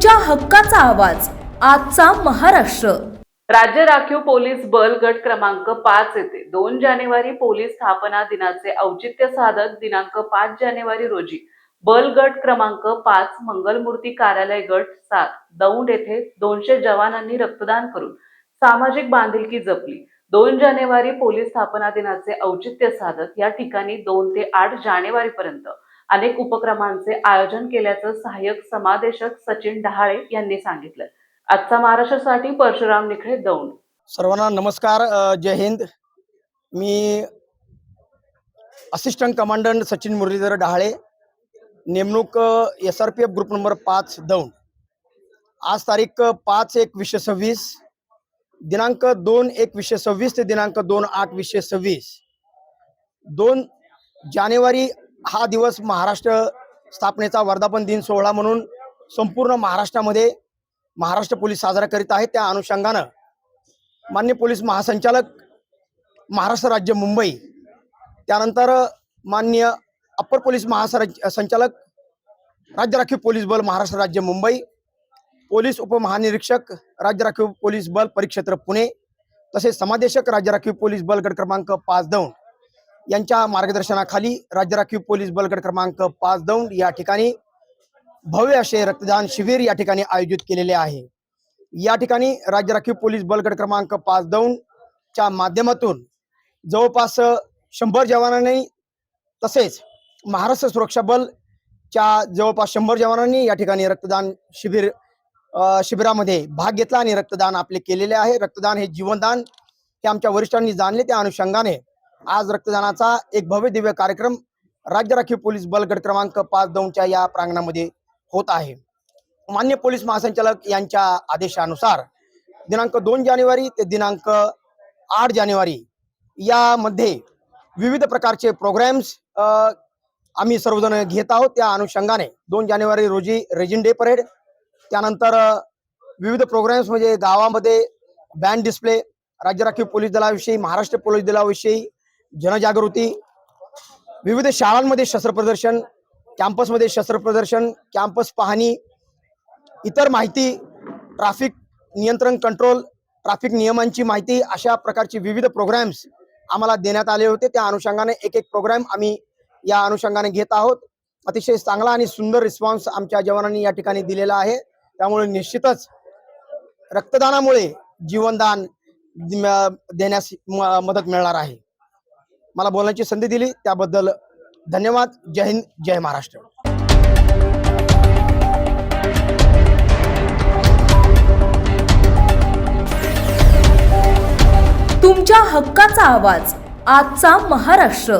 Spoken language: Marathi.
तुमच्या हक्काचा आवाज आजचा महाराष्ट्र। राज्य राखीव पोलीस बल गट क्रमांक 5 येथे 2 जानेवारी पोलीस स्थापना दिनाचे औचित्य साधत दिनांक 5 जानेवारी रोजी बल गट क्रमांक 5 मंगलमूर्ती कार्यालय गट 7 दौंड येथे 200 जवानांनी रक्तदान करून सामाजिक बांधिलकी जपली। 2 जानेवारी पोलीस स्थापना दिनाचे औचित्य साधत या ठिकाणी 2 ते 8 जानेवारी पर्यंत अनेक उपक्रमांचे आयोजन केल्याचं सहाय्यक समादेशक सचिन डहाळे यांनी सांगितलं। आजचा महाराष्ट्रासाठी परशुराम निखळे, दौंड। सर्वांना नमस्कार, जय हिंद। मी असिस्टंट कमांडंट सचिन मुरलीधर डहाळे, नेमणूक SRPF ग्रुप नंबर 5 दौंड। आज तारीख 5/1/2026, दिनांक 2/1/2026 ते दिनांक 2/8/2026। 2 जानेवारी हा दिवस महाराष्ट्र स्थापनेचा वर्धापन दिन सोहळा म्हणून संपूर्ण महाराष्ट्रामध्ये महाराष्ट्र पोलीस साजरा करीत आहेत। त्या अनुषंगानं माननीय पोलीस महासंचालक महाराष्ट्र राज्य मुंबई, त्यानंतर माननीय अप्पर पोलीस महासंचालक राज्य राखीव पोलीस बल महाराष्ट्र राज्य मुंबई, पोलीस उपमहानिरीक्षक राज्य राखीव पोलीस बल परिक्षेत्र पुणे, तसेच समादेशक राज्य राखीव पोलीस बल गट क्रमांक 5 दौंड यांच्या मार्गदर्शनाखाली राज्य राखीव पोलीस बल गट क्रमांक 5 दौंड या ठिकाणी भव्य असे रक्तदान शिबिर या ठिकाणी आयोजित केलेले आहे। या ठिकाणी राज्य राखीव पोलीस बल गट क्रमांक 5 दौंड च्या माध्यमातून जवळपास 100 जवानांनी, तसेच महाराष्ट्र सुरक्षा बल च्या जवळपास 100 जवानांनी या ठिकाणी रक्तदान शिबिरामध्ये भाग घेतला आणि रक्तदान आपले केलेले आहे। रक्तदान हे जीवनदान हे आमच्या वरिष्ठांनी जाणले, त्या अनुषंगाने आज रक्तदानाचा एक भव्य दिव्य कार्यक्रम राज्य राखीव पोलीस बल गट क्रमांक 5 दौंडच्या या प्रांगणामध्ये होत आहे। माननीय पोलीस महासंचालक यांच्या आदेशानुसार दिनांक 2 जानेवारी ते दिनांक 8 जानेवारी यामध्ये विविध प्रकारचे प्रोग्राम्स आम्ही सर्वजण घेत आहोत। त्या अनुषंगाने 2 जानेवारी रोजी रेजिन डे परेड, त्यानंतर विविध प्रोग्राम्स म्हणजे गावामध्ये बँड डिस्प्ले, राज्य राखीव पोलीस दलाविषयी, महाराष्ट्र पोलीस दलाविषयी जनजागृती, विविध शाळांमध्ये शस्त्र प्रदर्शन, कॅम्पसमध्ये शस्त्र प्रदर्शन, कॅम्पस पाहणी, इतर माहिती, ट्रॅफिक नियंत्रण कंट्रोल, ट्रॅफिक नियमांची माहिती, अशा प्रकारची विविध प्रोग्राम्स आम्हाला देण्यात आले होते। त्या अनुषंगाने एक प्रोग्राम आम्ही या अनुषंगाने घेत आहोत। अतिशय चांगला आणि सुंदर रिस्पॉन्स आमच्या जवानांनी या ठिकाणी दिलेला आहे। त्यामुळे निश्चितच रक्तदानामुळे जीवनदान देण्यास मदत मिळणार आहे। मला बोलण्याची संधी दिली त्याबद्दल धन्यवाद। जय हिंद, जय महाराष्ट्र। तुमच्या हक्काचा आवाज आजचा महाराष्ट्र।